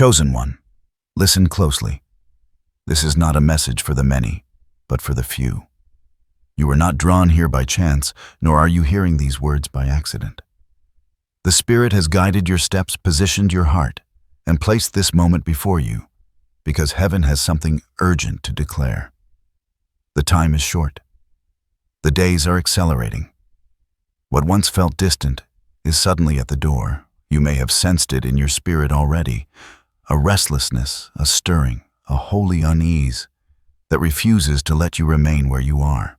Chosen one, listen closely. This is not a message for the many, but for the few. You are not drawn here by chance, nor are you hearing these words by accident. The Spirit has guided your steps, positioned your heart, and placed this moment before you, because heaven has something urgent to declare. The time is short. The days are accelerating. What once felt distant is suddenly at the door. You may have sensed it in your spirit already, a restlessness, a stirring, a holy unease that refuses to let you remain where you are.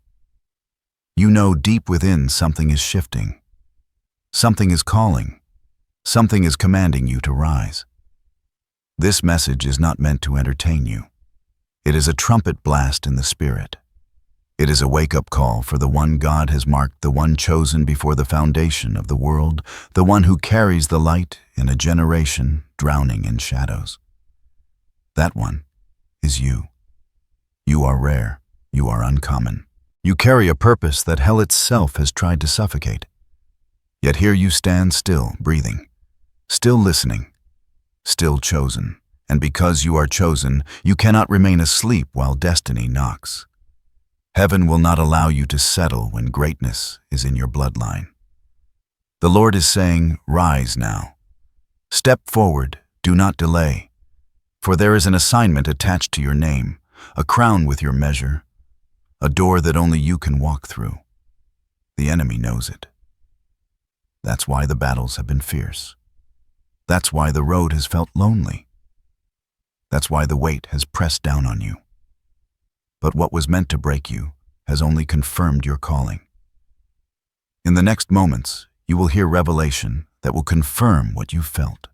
You know deep within something is shifting. Something is calling. Something is commanding you to rise. This message is not meant to entertain you. It is a trumpet blast in the Spirit. It is a wake-up call for the one God has marked, the one chosen before the foundation of the world, the one who carries the light in a generation drowning in shadows. That one is you. You are rare. You are uncommon. You carry a purpose that hell itself has tried to suffocate. Yet here you stand still, breathing, still listening, still chosen. And because you are chosen, you cannot remain asleep while destiny knocks. Heaven will not allow you to settle when greatness is in your bloodline. The Lord is saying, rise now. Step forward, do not delay. For there is an assignment attached to your name, a crown with your measure, a door that only you can walk through. The enemy knows it. That's why the battles have been fierce. That's why the road has felt lonely. That's why the weight has pressed down on you. But what was meant to break you has only confirmed your calling. In the next moments, you will hear revelation that will confirm what you've felt,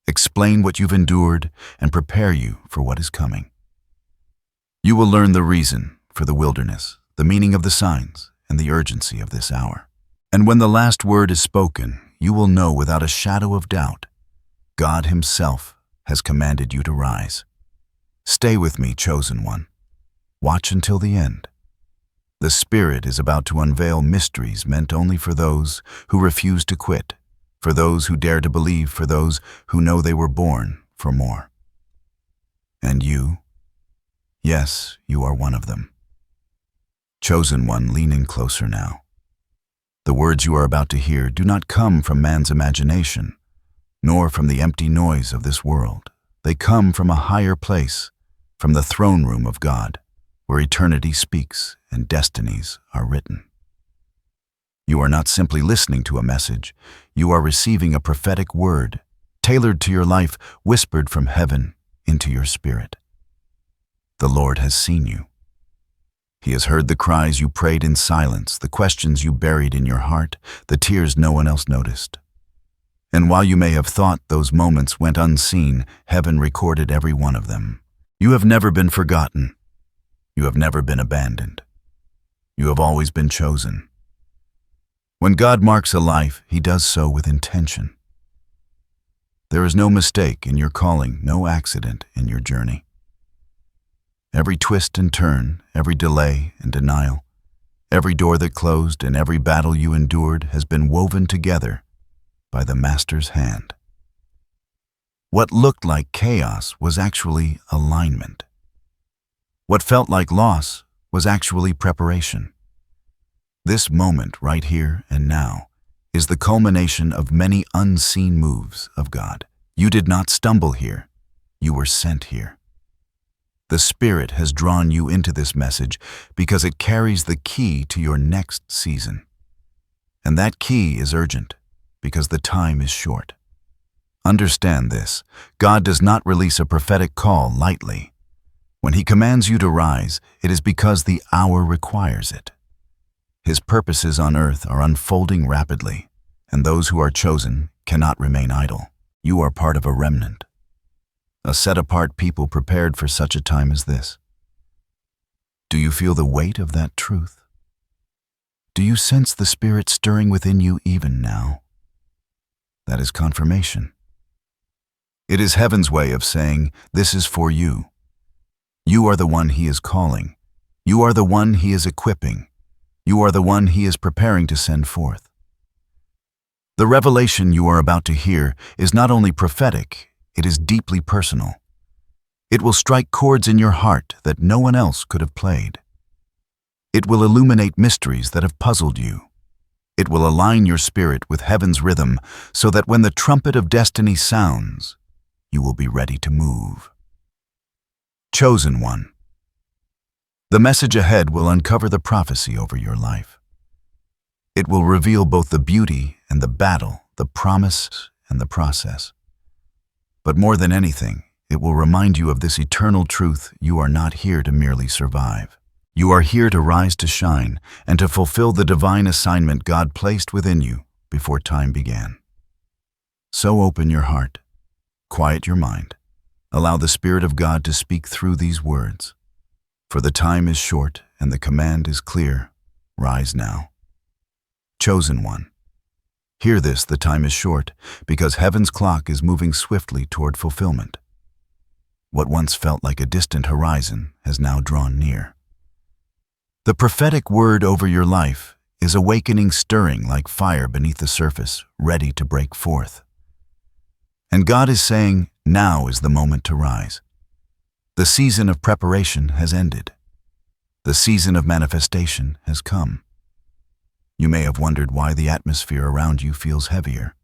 explain what you've endured, and prepare you for what is coming. You will learn the reason for the wilderness, the meaning of the signs, and the urgency of this hour. And when the last word is spoken, you will know without a shadow of doubt, God Himself has commanded you to rise. Stay with me, chosen one. Watch until the end. The Spirit is about to unveil mysteries meant only for those who refuse to quit, for those who dare to believe, for those who know they were born for more. And you? Yes, you are one of them. Chosen one, lean in closer now. The words you are about to hear do not come from man's imagination, nor from the empty noise of this world. They come from a higher place, from the throne room of God, where eternity speaks and destinies are written. You are not simply listening to a message, you are receiving a prophetic word, tailored to your life, whispered from heaven into your spirit. The Lord has seen you. He has heard the cries you prayed in silence, the questions you buried in your heart, the tears no one else noticed. And while you may have thought those moments went unseen, heaven recorded every one of them. You have never been forgotten. You have never been abandoned. You have always been chosen. When God marks a life, He does so with intention. There is no mistake in your calling, no accident in your journey. Every twist and turn, every delay and denial, every door that closed and every battle you endured has been woven together by the Master's hand. What looked like chaos was actually alignment. What felt like loss was actually preparation. This moment right here and now is the culmination of many unseen moves of God. You did not stumble here. You were sent here. The Spirit has drawn you into this message because it carries the key to your next season. And that key is urgent because the time is short. Understand this, God does not release a prophetic call lightly. When He commands you to rise, it is because the hour requires it. His purposes on earth are unfolding rapidly, and those who are chosen cannot remain idle. You are part of a remnant, a set-apart people prepared for such a time as this. Do you feel the weight of that truth? Do you sense the Spirit stirring within you even now? That is confirmation. It is heaven's way of saying, this is for you. You are the one He is calling. You are the one He is equipping. You are the one He is preparing to send forth. The revelation you are about to hear is not only prophetic, It is deeply personal. It will strike chords in your heart that no one else could have played. It will illuminate mysteries that have puzzled you. It will align your spirit with heaven's rhythm so that when the trumpet of destiny sounds, you will be ready to move. Chosen one. The message ahead will uncover the prophecy over your life. It will reveal both the beauty and the battle, the promise and the process. But more than anything, it will remind you of this eternal truth: you are not here to merely survive. You are here to rise to shine and to fulfill the divine assignment God placed within you before time began. So open your heart, quiet your mind, allow the Spirit of God to speak through these words. For the time is short and the command is clear: rise now. Chosen one. Hear this: the time is short because heaven's clock is moving swiftly toward fulfillment. What once felt like a distant horizon has now drawn near. The prophetic word over your life is awakening, stirring like fire beneath the surface, ready to break forth. And God is saying, now is the moment to rise. The season of preparation has ended. The season of manifestation has come. You may have wondered why the atmosphere around you feels heavier,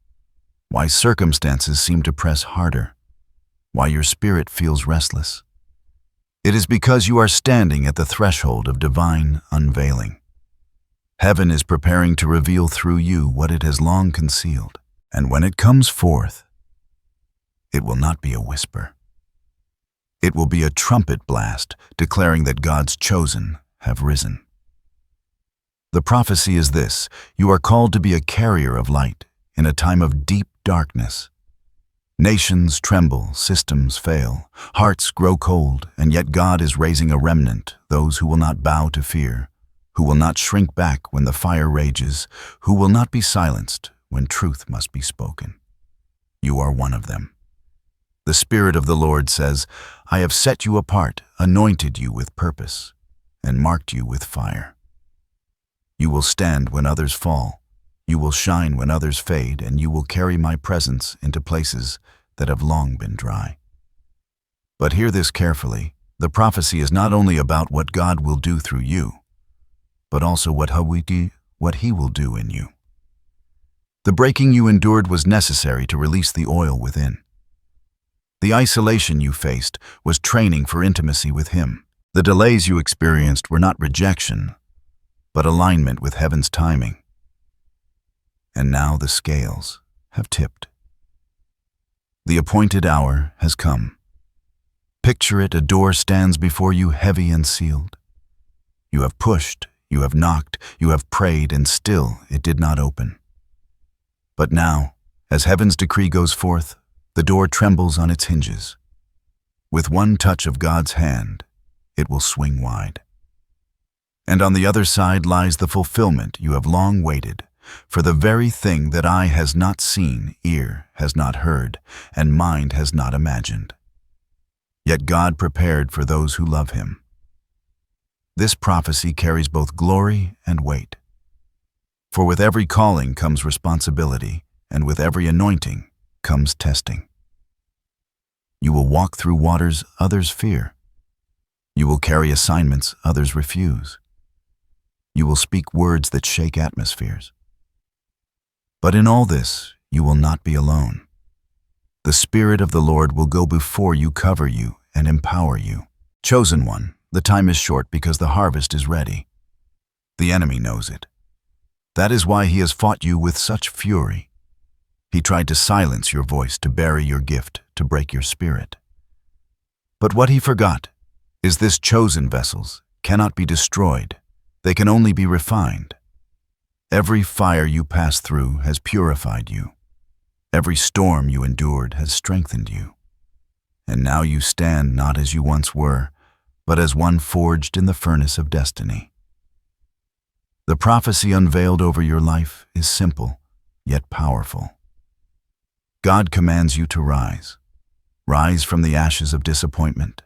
why circumstances seem to press harder, why your spirit feels restless. It is because you are standing at the threshold of divine unveiling. Heaven is preparing to reveal through you what it has long concealed, and when it comes forth, it will not be a whisper. It will be a trumpet blast declaring that God's chosen have risen. The prophecy is this: you are called to be a carrier of light in a time of deep darkness. Nations tremble, systems fail, hearts grow cold, and yet God is raising a remnant, those who will not bow to fear, who will not shrink back when the fire rages, who will not be silenced when truth must be spoken. You are one of them. The Spirit of the Lord says, I have set you apart, anointed you with purpose, and marked you with fire. You will stand when others fall. You will shine when others fade, and you will carry my presence into places that have long been dry. But hear this carefully: the prophecy is not only about what God will do through you, but also what He will do in you. The breaking you endured was necessary to release the oil within. The isolation you faced was training for intimacy with Him. The delays you experienced were not rejection, but alignment with heaven's timing. And now the scales have tipped. The appointed hour has come. Picture it: a door stands before you, heavy and sealed. You have pushed, you have knocked, you have prayed, and still it did not open. But now, as heaven's decree goes forth, the door trembles on its hinges. With one touch of God's hand, it will swing wide. And on the other side lies the fulfillment you have long waited for, the very thing that eye has not seen, ear has not heard, and mind has not imagined. Yet God prepared for those who love Him. This prophecy carries both glory and weight. For with every calling comes responsibility, and with every anointing comes testing. You will walk through waters others fear. You will carry assignments others refuse. You will speak words that shake atmospheres. But in all this, you will not be alone. The Spirit of the Lord will go before you, cover you, and empower you. Chosen one, the time is short because the harvest is ready. The enemy knows it. That is why he has fought you with such fury. He tried to silence your voice, to bury your gift, to break your spirit. But what he forgot is this: chosen vessels cannot be destroyed. They can only be refined. Every fire you passed through has purified you. Every storm you endured has strengthened you. And now you stand not as you once were, but as one forged in the furnace of destiny. The prophecy unveiled over your life is simple, yet powerful. God commands you to rise. Rise from the ashes of disappointment.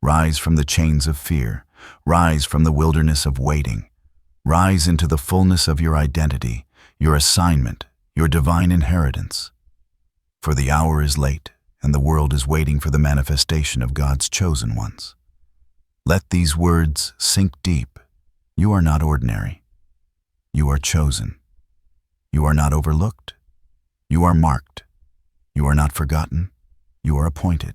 Rise from the chains of fear. Rise from the wilderness of waiting. Rise into the fullness of your identity, your assignment, your divine inheritance. For the hour is late, and the world is waiting for the manifestation of God's chosen ones. Let these words sink deep. You are not ordinary. You are chosen. You are not overlooked. You are marked. You are not forgotten. You are appointed.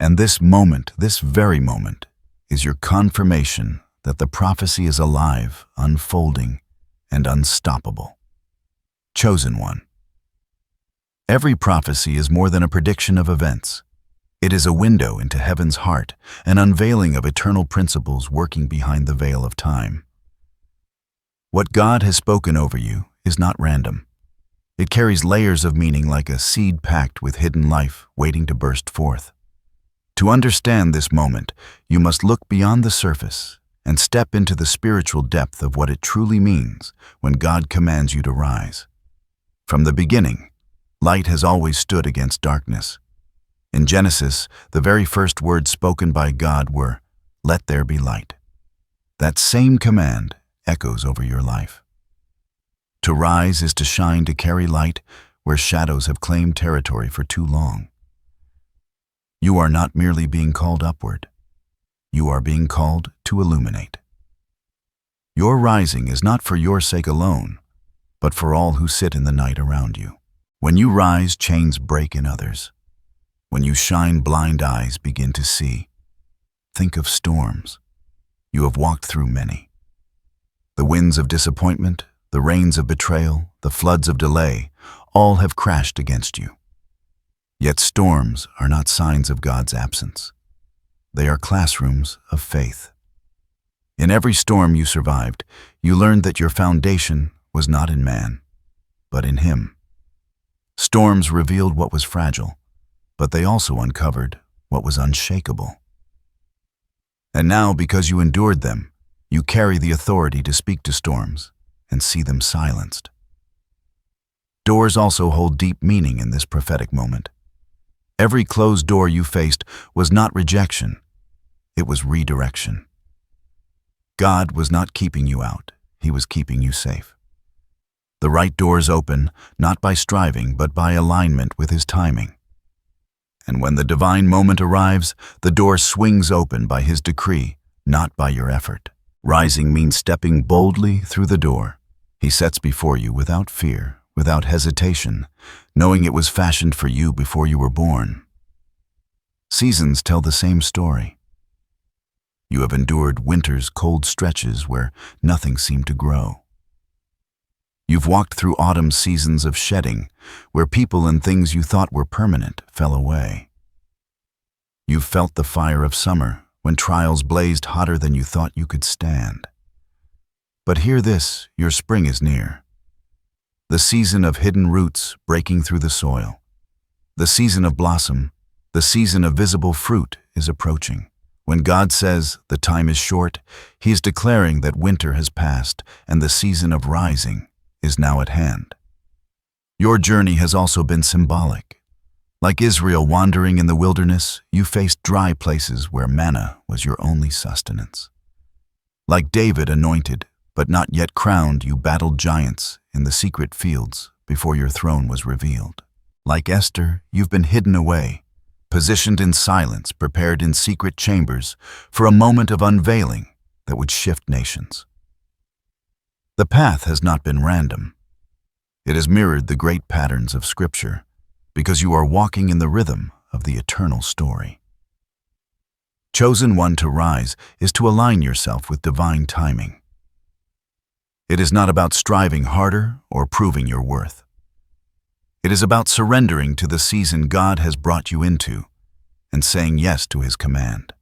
And this moment, this very moment, is your confirmation that the prophecy is alive, unfolding, and unstoppable. Chosen one. Every prophecy is more than a prediction of events. It is a window into heaven's heart, an unveiling of eternal principles working behind the veil of time. What God has spoken over you is not random. It carries layers of meaning like a seed packed with hidden life waiting to burst forth. To understand this moment, you must look beyond the surface and step into the spiritual depth of what it truly means when God commands you to rise. From the beginning, light has always stood against darkness. In Genesis, the very first words spoken by God were, "Let there be light." That same command echoes over your life. To rise is to shine, to carry light where shadows have claimed territory for too long. You are not merely being called upward. You are being called to illuminate. Your rising is not for your sake alone, but for all who sit in the night around you. When you rise, chains break in others. When you shine, blind eyes begin to see. Think of storms. You have walked through many. The winds of disappointment, the rains of betrayal, the floods of delay, all have crashed against you. Yet storms are not signs of God's absence. They are classrooms of faith. In every storm you survived, you learned that your foundation was not in man, but in Him. Storms revealed what was fragile, but they also uncovered what was unshakable. And now, because you endured them, you carry the authority to speak to storms and see them silenced. Doors also hold deep meaning in this prophetic moment. Every closed door you faced was not rejection, it was redirection. God was not keeping you out, He was keeping you safe. The right doors open, not by striving, but by alignment with His timing. And when the divine moment arrives, the door swings open by His decree, not by your effort. Rising means stepping boldly through the door. He sets before you without fear, without hesitation, knowing it was fashioned for you before you were born. Seasons tell the same story. You have endured winter's cold stretches where nothing seemed to grow. You've walked through autumn's seasons of shedding, where people and things you thought were permanent fell away. You've felt the fire of summer, when trials blazed hotter than you thought you could stand. But hear this, your spring is near. The season of hidden roots breaking through the soil. The season of blossom, the season of visible fruit is approaching. When God says the time is short, He is declaring that winter has passed and the season of rising is now at hand. Your journey has also been symbolic. Like Israel wandering in the wilderness, you faced dry places where manna was your only sustenance. Like David, anointed, but not yet crowned, you battled giants in the secret fields before your throne was revealed. Like Esther, you've been hidden away, positioned in silence, prepared in secret chambers for a moment of unveiling that would shift nations. The path has not been random. It has mirrored the great patterns of Scripture, because you are walking in the rhythm of the eternal story. Chosen one to rise is to align yourself with divine timing. It is not about striving harder or proving your worth. It is about surrendering to the season God has brought you into and saying yes to His command.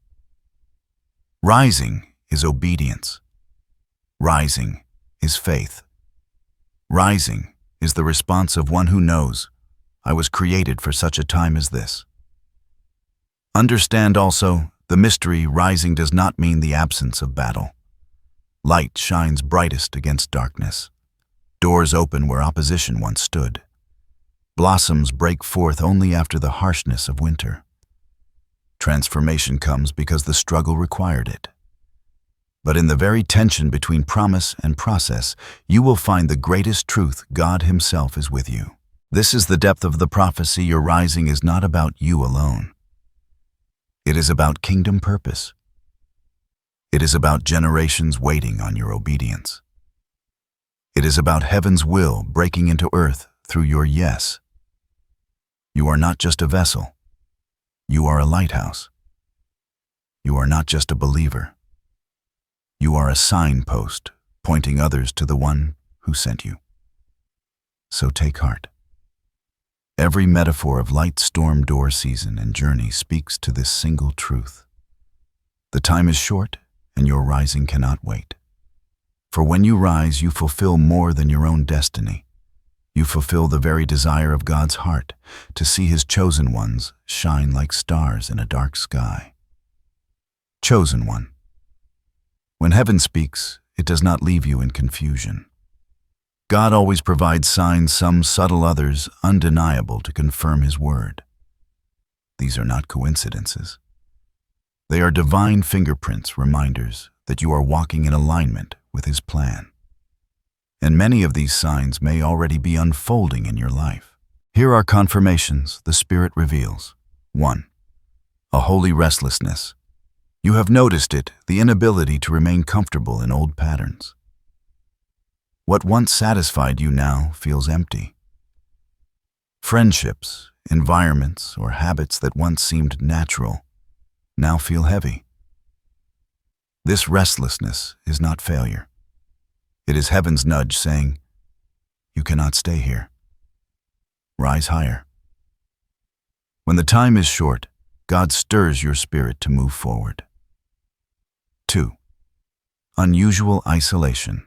Rising is obedience. Rising is faith. Rising is the response of one who knows, I was created for such a time as this. Understand also, the mystery rising does not mean the absence of battle. Light shines brightest against darkness. Doors open where opposition once stood. Blossoms break forth only after the harshness of winter. Transformation comes because the struggle required it. But in the very tension between promise and process, you will find the greatest truth: God Himself is with you. This is the depth of the prophecy. Your rising is not about you alone. It is about kingdom purpose. It is about generations waiting on your obedience. It is about heaven's will breaking into earth through your yes. You are not just a vessel. You are a lighthouse. You are not just a believer. You are a signpost pointing others to the one who sent you. So take heart. Every metaphor of light storm door season and journey speaks to this single truth. The time is short, and your rising cannot wait. For when you rise, you fulfill more than your own destiny. You fulfill the very desire of God's heart to see His chosen ones shine like stars in a dark sky. Chosen one. When heaven speaks, it does not leave you in confusion. God always provides signs, some subtle, others undeniable, to confirm His word. These are not coincidences. They are divine fingerprints, reminders that you are walking in alignment with His plan. And many of these signs may already be unfolding in your life. Here are confirmations the Spirit reveals. 1. A holy restlessness. You have noticed it, the inability to remain comfortable in old patterns. What once satisfied you now feels empty. Friendships, environments, or habits that once seemed natural now feel heavy. This restlessness is not failure. It is heaven's nudge saying, "You cannot stay here. Rise higher." When the time is short, God stirs your spirit to move forward. 2. Unusual isolation.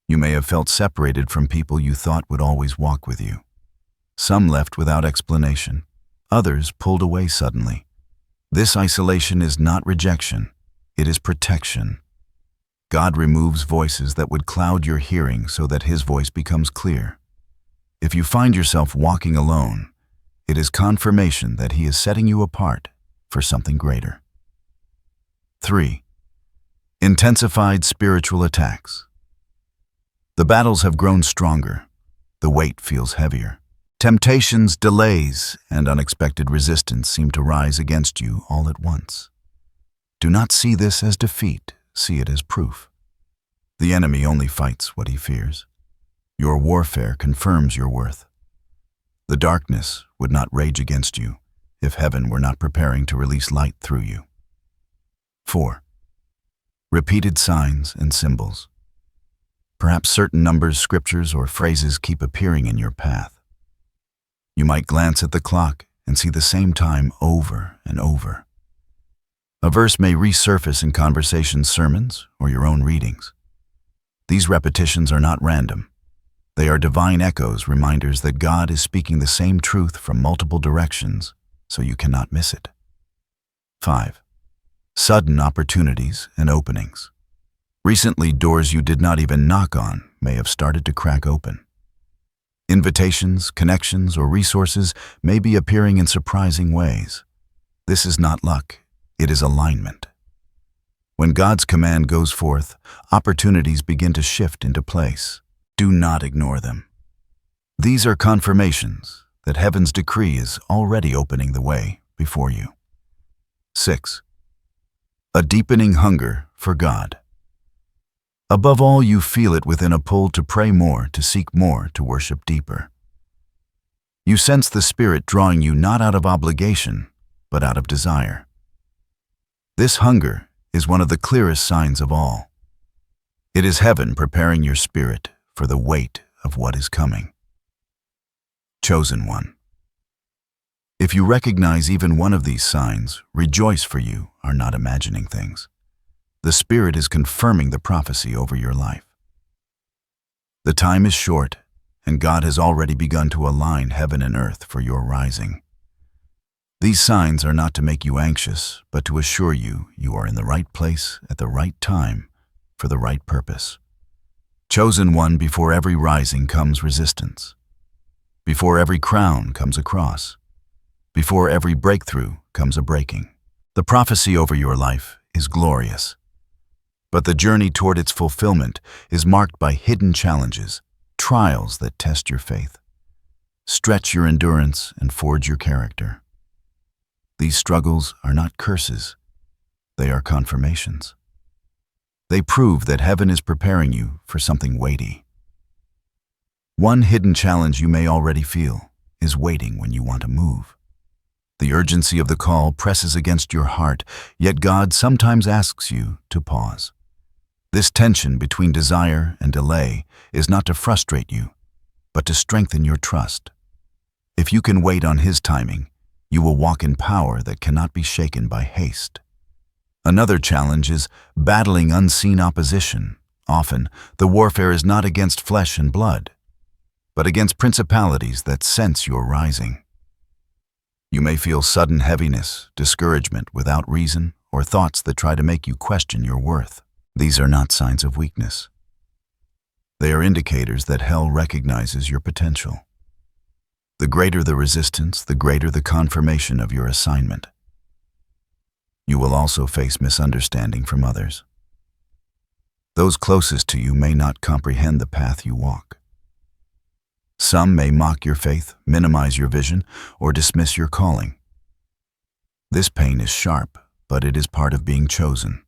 You may have felt separated from people you thought would always walk with you. Some left without explanation, others pulled away suddenly. This isolation is not rejection, it is protection. God removes voices that would cloud your hearing so that His voice becomes clear. If you find yourself walking alone, it is confirmation that He is setting you apart for something greater. 3. Intensified spiritual attacks. The battles have grown stronger. The weight feels heavier. Temptations, delays, and unexpected resistance seem to rise against you all at once. Do not see this as defeat, see it as proof. The enemy only fights what he fears. Your warfare confirms your worth. The darkness would not rage against you if heaven were not preparing to release light through you. 4. Repeated signs and symbols. Perhaps certain numbers, scriptures, or phrases keep appearing in your path. You might glance at the clock and see the same time over and over. A verse may resurface in conversations, sermons, or your own readings. These repetitions are not random. They are divine echoes, reminders that God is speaking the same truth from multiple directions, so you cannot miss it. 5. Sudden opportunities and openings. Recently, doors you did not even knock on may have started to crack open. Invitations, connections, or resources may be appearing in surprising ways. This is not luck, it is alignment. When God's command goes forth, opportunities begin to shift into place. Do not ignore them. These are confirmations that heaven's decree is already opening the way before you. 6. A deepening hunger for God. Above all, you feel it within, a pull to pray more, to seek more, to worship deeper. You sense the Spirit drawing you not out of obligation, but out of desire. This hunger is one of the clearest signs of all. It is heaven preparing your spirit for the weight of what is coming. Chosen one. If you recognize even one of these signs, rejoice, for you are not imagining things. The Spirit is confirming the prophecy over your life. The time is short, and God has already begun to align heaven and earth for your rising. These signs are not to make you anxious, but to assure you you are in the right place at the right time for the right purpose. Chosen one, before every rising comes resistance. Before every crown comes a cross. Before every breakthrough comes a breaking. The prophecy over your life is glorious. But the journey toward its fulfillment is marked by hidden challenges, trials that test your faith. stretch your endurance, and forge your character. These struggles are not curses, they are confirmations. They prove that heaven is preparing you for something weighty. One hidden challenge you may already feel is waiting when you want to move. The urgency of the call presses against your heart, yet God sometimes asks you to pause. This tension between desire and delay is not to frustrate you, but to strengthen your trust. If you can wait on His timing, you will walk in power that cannot be shaken by haste. Another challenge is battling unseen opposition. Often, the warfare is not against flesh and blood, but against principalities that sense your rising. You may feel sudden heaviness, discouragement without reason, or thoughts that try to make you question your worth. These are not signs of weakness. They are indicators that hell recognizes your potential. The greater the resistance, the greater the confirmation of your assignment. You will also face misunderstanding from others. Those closest to you may not comprehend the path you walk. Some may mock your faith, minimize your vision, or dismiss your calling. This pain is sharp, but it is part of being chosen.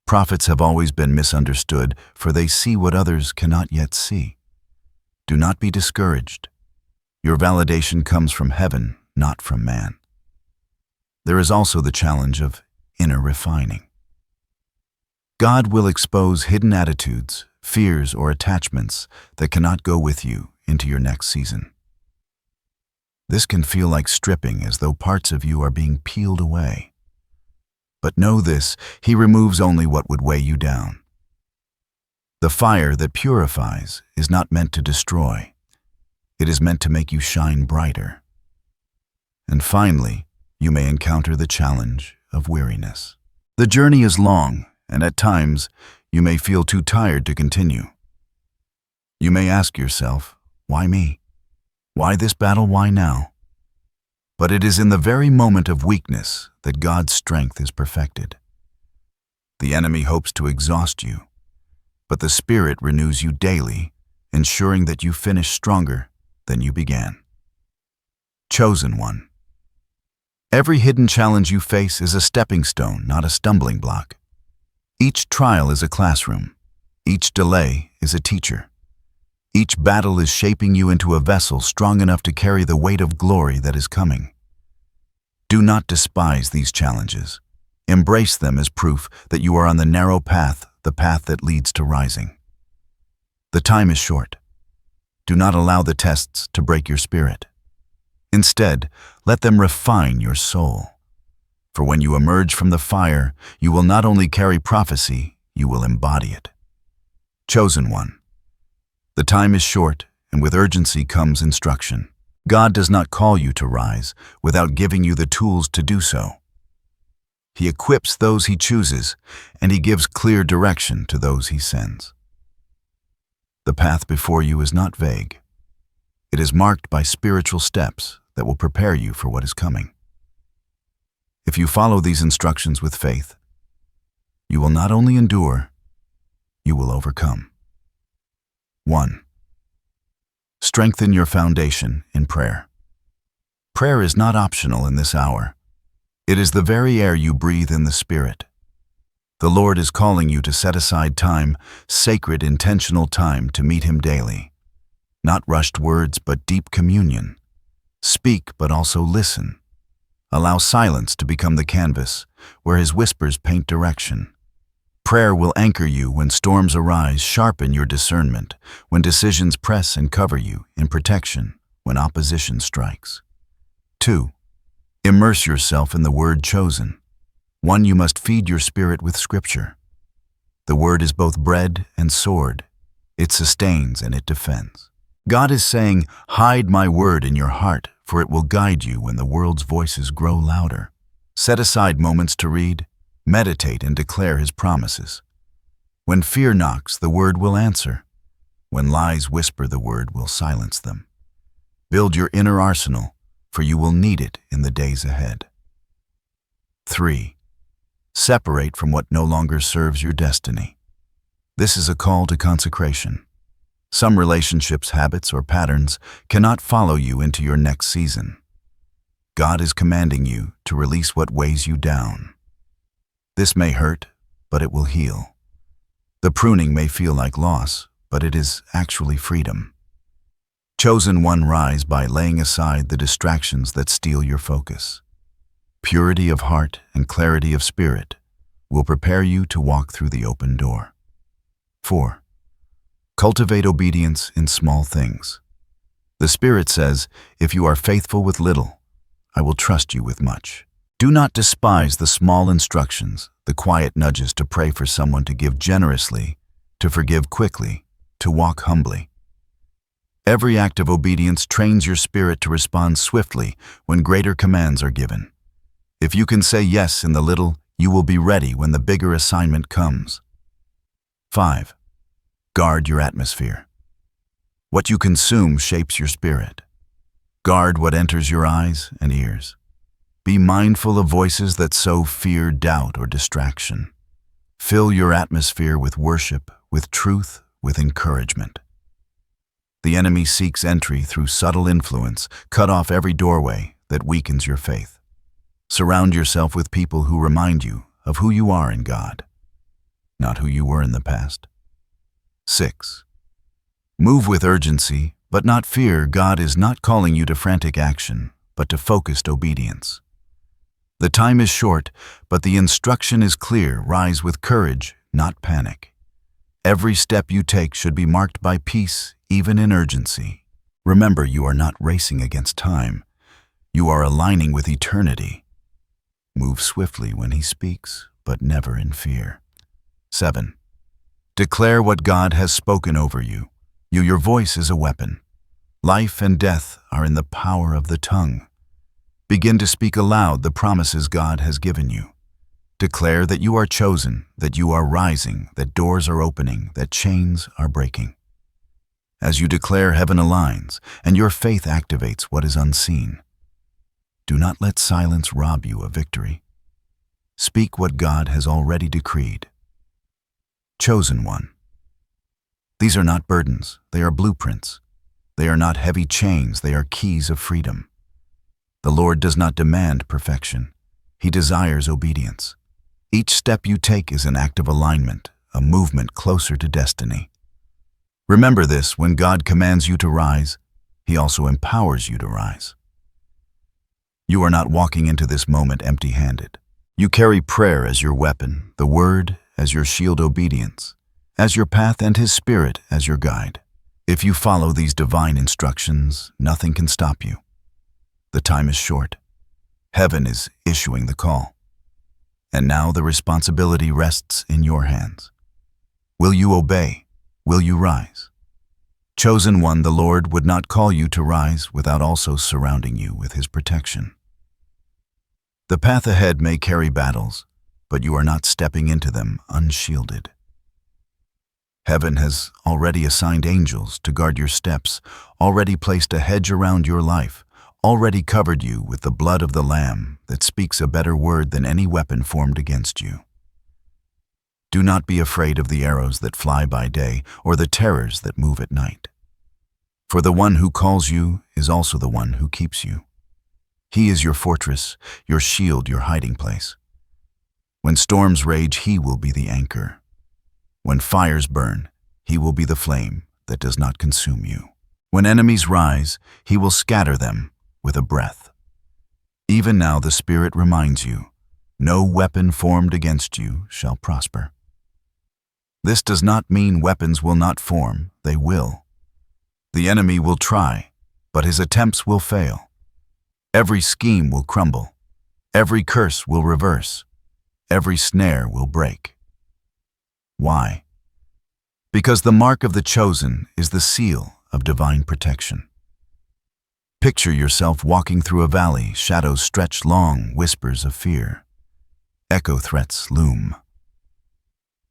Prophets have always been misunderstood, for they see what others cannot yet see. Do not be discouraged. Your validation comes from heaven, not from man. There is also the challenge of inner refining. God will expose hidden attitudes, fears, or attachments that cannot go with you into your next season. This can feel like stripping, as though parts of you are being peeled away. But know this, He removes only what would weigh you down. The fire that purifies is not meant to destroy. It is meant to make you shine brighter. And finally, you may encounter the challenge of weariness. The journey is long, and at times, you may feel too tired to continue. You may ask yourself, why me? Why this battle? Why now? But it is in the very moment of weakness that God's strength is perfected. The enemy hopes to exhaust you, but the Spirit renews you daily, ensuring that you finish stronger than you began. Chosen one. Every hidden challenge you face is a stepping stone, not a stumbling block. Each trial is a classroom. Each delay is a teacher. Each battle is shaping you into a vessel strong enough to carry the weight of glory that is coming. Do not despise these challenges. Embrace them as proof that you are on the narrow path, the path that leads to rising. The time is short. Do not allow the tests to break your spirit. Instead, let them refine your soul. For when you emerge from the fire, you will not only carry prophecy, you will embody it. Chosen one. The time is short, and with urgency comes instruction. God does not call you to rise without giving you the tools to do so. He equips those He chooses, and He gives clear direction to those He sends. The path before you is not vague. It is marked by spiritual steps that will prepare you for what is coming. If you follow these instructions with faith, you will not only endure, you will overcome. 1. Strengthen your foundation in prayer. Prayer is not optional in this hour. It is the very air you breathe in the Spirit. The Lord is calling you to set aside time, sacred, intentional time to meet Him daily. Not rushed words, but deep communion. Speak, but also listen. Allow silence to become the canvas, where His whispers paint direction. Prayer will anchor you when storms arise, sharpen your discernment, when decisions press and cover you, in protection when opposition strikes. 2. Immerse yourself in the Word chosen. 1. You must feed your spirit with Scripture. The Word is both bread and sword. It sustains and it defends. God is saying, hide my word in your heart, for it will guide you when the world's voices grow louder. Set aside moments to read, meditate, and declare His promises. When fear knocks, the Word will answer. When lies whisper, the Word will silence them. Build your inner arsenal, for you will need it in the days ahead. 3. Separate from what no longer serves your destiny. This is a call to consecration. Some relationships, habits, or patterns cannot follow you into your next season. God is commanding you to release what weighs you down. This may hurt, but it will heal. The pruning may feel like loss, but it is actually freedom. Chosen one, rise by laying aside the distractions that steal your focus. Purity of heart and clarity of spirit will prepare you to walk through the open door. 4. Cultivate obedience in small things. The Spirit says, "If you are faithful with little, I will trust you with much." Do not despise the small instructions, the quiet nudges to pray for someone, to give generously, to forgive quickly, to walk humbly. Every act of obedience trains your spirit to respond swiftly when greater commands are given. If you can say yes in the little, you will be ready when the bigger assignment comes. 5. Guard your atmosphere. What you consume shapes your spirit. Guard what enters your eyes and ears. Be mindful of voices that sow fear, doubt, or distraction. Fill your atmosphere with worship, with truth, with encouragement. The enemy seeks entry through subtle influence. Cut off every doorway that weakens your faith. Surround yourself with people who remind you of who you are in God, not who you were in the past. 6. Move with urgency, but not fear. God is not calling you to frantic action, but to focused obedience. The time is short, but the instruction is clear. Rise with courage, not panic. Every step you take should be marked by peace, even in urgency. Remember, you are not racing against time. You are aligning with eternity. Move swiftly when He speaks, but never in fear. 7. Declare what God has spoken over you. Your voice is a weapon. Life and death are in the power of the tongue. Begin to speak aloud the promises God has given you. Declare that you are chosen, that you are rising, that doors are opening, that chains are breaking. As you declare, heaven aligns, and your faith activates what is unseen. Do not let silence rob you of victory. Speak what God has already decreed. Chosen one. These are not burdens, they are blueprints. They are not heavy chains, they are keys of freedom. The Lord does not demand perfection. He desires obedience. Each step you take is an act of alignment, a movement closer to destiny. Remember this: when God commands you to rise, He also empowers you to rise. You are not walking into this moment empty-handed. You carry prayer as your weapon, the Word as your shield, obedience as your path, and His Spirit as your guide. If you follow these divine instructions, nothing can stop you. The time is short. Heaven is issuing the call. And now the responsibility rests in your hands. Will you obey? Will you rise? Chosen one, the Lord would not call you to rise without also surrounding you with His protection. The path ahead may carry battles, but you are not stepping into them unshielded. Heaven has already assigned angels to guard your steps, already placed a hedge around your life, already covered you with the blood of the Lamb that speaks a better word than any weapon formed against you. Do not be afraid of the arrows that fly by day or the terrors that move at night. For the one who calls you is also the one who keeps you. He is your fortress, your shield, your hiding place. When storms rage, He will be the anchor. When fires burn, He will be the flame that does not consume you. When enemies rise, He will scatter them with a breath. Even now the Spirit reminds you, no weapon formed against you shall prosper. This does not mean weapons will not form, they will. The enemy will try, but his attempts will fail. Every scheme will crumble. Every curse will reverse. Every snare will break. Why? Because the mark of the chosen is the seal of divine protection. Picture yourself walking through a valley, shadows stretch long, whispers of fear. Echo threats loom.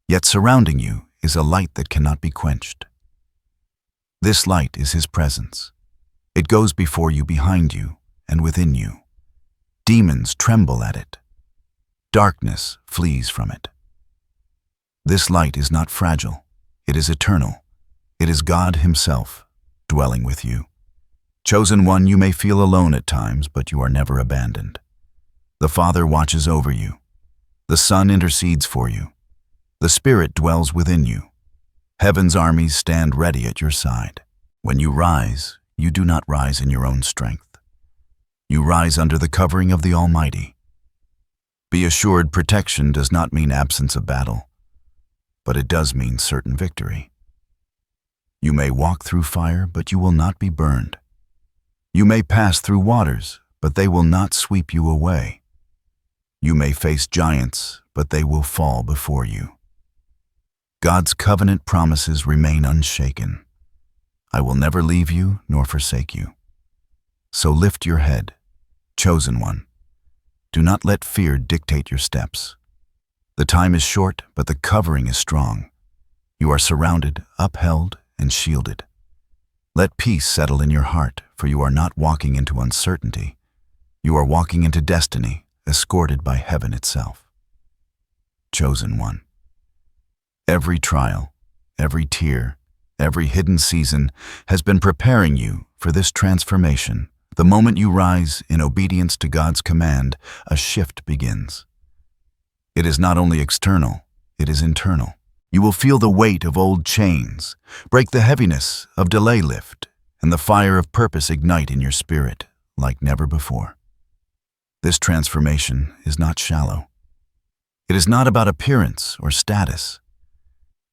Yet surrounding you is a light that cannot be quenched. This light is His presence. It goes before you, behind you, and within you. Demons tremble at it. Darkness flees from it. This light is not fragile. It is eternal. It is God Himself dwelling with you. Chosen one, you may feel alone at times, but you are never abandoned. The Father watches over you. The Son intercedes for you. The Spirit dwells within you. Heaven's armies stand ready at your side. When you rise, you do not rise in your own strength. You rise under the covering of the Almighty. Be assured, protection does not mean absence of battle, but it does mean certain victory. You may walk through fire, but you will not be burned. You may pass through waters, but they will not sweep you away. You may face giants, but they will fall before you. God's covenant promises remain unshaken. I will never leave you nor forsake you. So lift your head, chosen one. Do not let fear dictate your steps. The time is short, but the covering is strong. You are surrounded, upheld, and shielded. Let peace settle in your heart, for you are not walking into uncertainty. You are walking into destiny, escorted by heaven itself. Chosen one. Every trial, every tear, every hidden season has been preparing you for this transformation. The moment you rise in obedience to God's command, a shift begins. It is not only external, it is internal. You will feel the weight of old chains, break the heaviness of delay lift, and the fire of purpose ignite in your spirit like never before. This transformation is not shallow. It is not about appearance or status.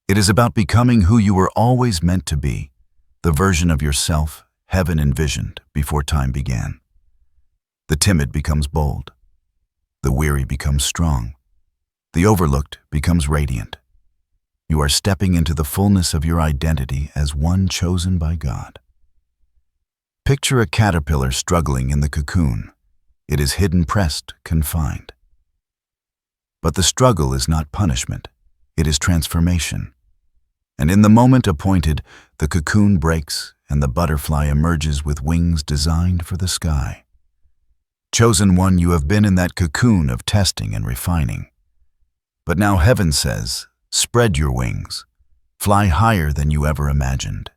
It is about becoming who you were always meant to be, the version of yourself heaven envisioned before time began. The timid becomes bold. The weary becomes strong. The overlooked becomes radiant. You are stepping into the fullness of your identity as one chosen by God. Picture a caterpillar struggling in the cocoon. It is hidden, pressed, confined. But the struggle is not punishment. It is transformation. And in the moment appointed, the cocoon breaks and the butterfly emerges with wings designed for the sky. Chosen one, you have been in that cocoon of testing and refining. But now heaven says, spread your wings, fly higher than you ever imagined.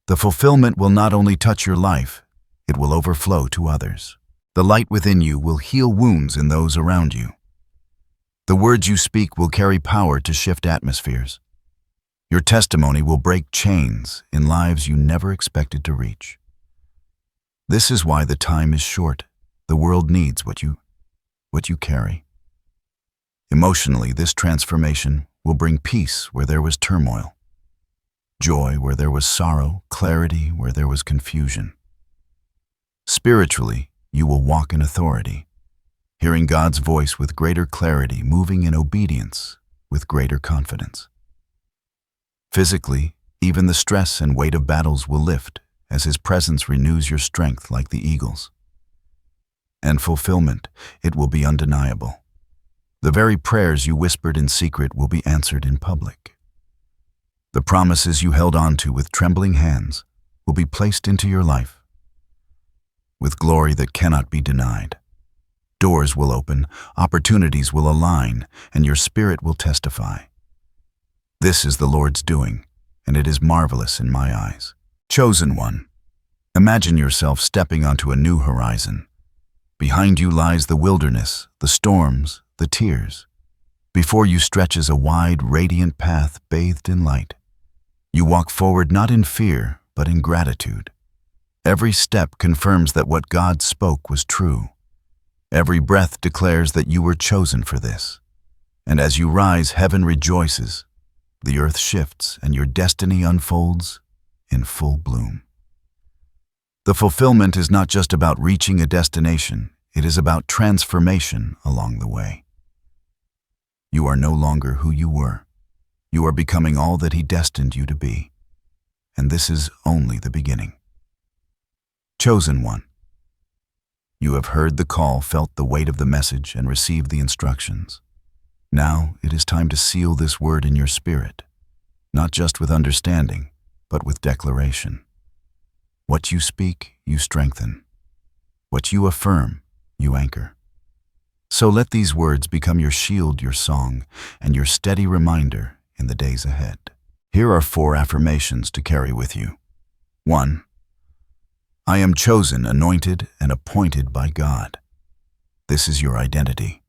The fulfillment will not only touch your life, it will overflow to others. The light within you will heal wounds in those around you. The words you speak will carry power to shift atmospheres. Your testimony will break chains in lives you never expected to reach. This is why the time is short. The world needs what you carry. Emotionally, this transformation will bring peace where there was turmoil, joy where there was sorrow, clarity where there was confusion. Spiritually, you will walk in authority, hearing God's voice with greater clarity, moving in obedience with greater confidence. Physically, even the stress and weight of battles will lift as His presence renews your strength like the eagles. And fulfillment, it will be undeniable. The very prayers you whispered in secret will be answered in public. The promises you held on to with trembling hands will be placed into your life with glory that cannot be denied. Doors will open, opportunities will align, and your spirit will testify. This is the Lord's doing, and it is marvelous in my eyes. Chosen one, imagine yourself stepping onto a new horizon. Behind you lies the wilderness, the storms, the tears. Before you stretches a wide, radiant path bathed in light. You walk forward not in fear, but in gratitude. Every step confirms that what God spoke was true. Every breath declares that you were chosen for this. And as you rise, heaven rejoices. The earth shifts, and your destiny unfolds in full bloom. The fulfillment is not just about reaching a destination, it is about transformation along the way. You are no longer who you were. You are becoming all that He destined you to be. And this is only the beginning. Chosen one. You have heard the call, felt the weight of the message, and received the instructions. Now it is time to seal this word in your spirit, not just with understanding, but with declaration. What you speak, you strengthen. What you affirm, you anchor. So let these words become your shield, your song, and your steady reminder in the days ahead. Here are 4 affirmations to carry with you. 1. I am chosen, anointed, and appointed by God. This is your identity.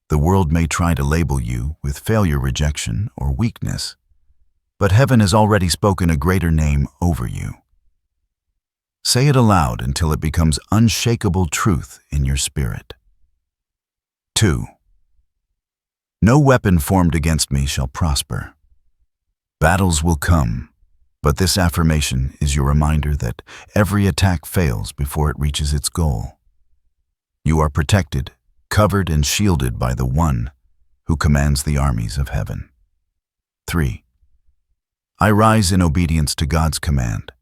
The world may try to label you with failure, rejection, or weakness, but heaven has already spoken a greater name over you. Say it aloud until it becomes unshakable truth in your spirit. 2. No weapon formed against me shall prosper. Battles will come, but this affirmation is your reminder that every attack fails before it reaches its goal. You are protected, covered, and shielded by the One who commands the armies of heaven. 3. I rise in obedience to God's command.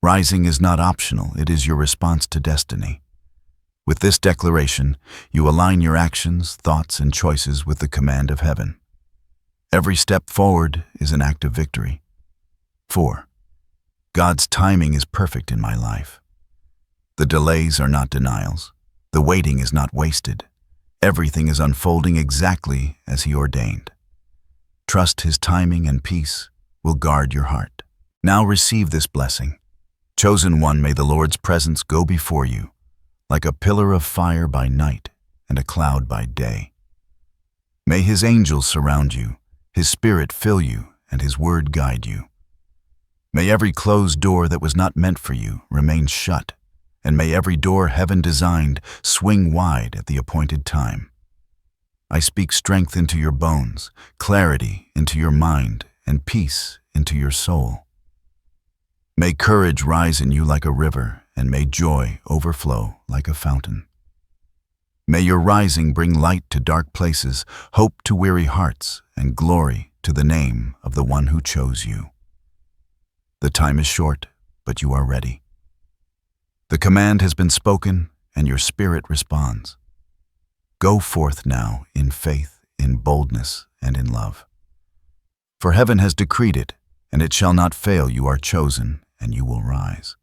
Rising is not optional, it is your response to destiny. With this declaration, you align your actions, thoughts, and choices with the command of heaven. Every step forward is an act of victory. 4. God's timing is perfect in my life. The delays are not denials. The waiting is not wasted. Everything is unfolding exactly as He ordained. Trust His timing, and peace will guard your heart. Now receive this blessing. Chosen one, may the Lord's presence go before you, like a pillar of fire by night and a cloud by day. May His angels surround you, His Spirit fill you, and His word guide you. May every closed door that was not meant for you remain shut, and may every door heaven designed swing wide at the appointed time. I speak strength into your bones, clarity into your mind, and peace into your soul. May courage rise in you like a river, and may joy overflow like a fountain. May your rising bring light to dark places, hope to weary hearts, and glory to the name of the One who chose you. The time is short, but you are ready. The command has been spoken, and your spirit responds. Go forth now in faith, in boldness, and in love. For heaven has decreed it, and it shall not fail. You are chosen, and you will rise.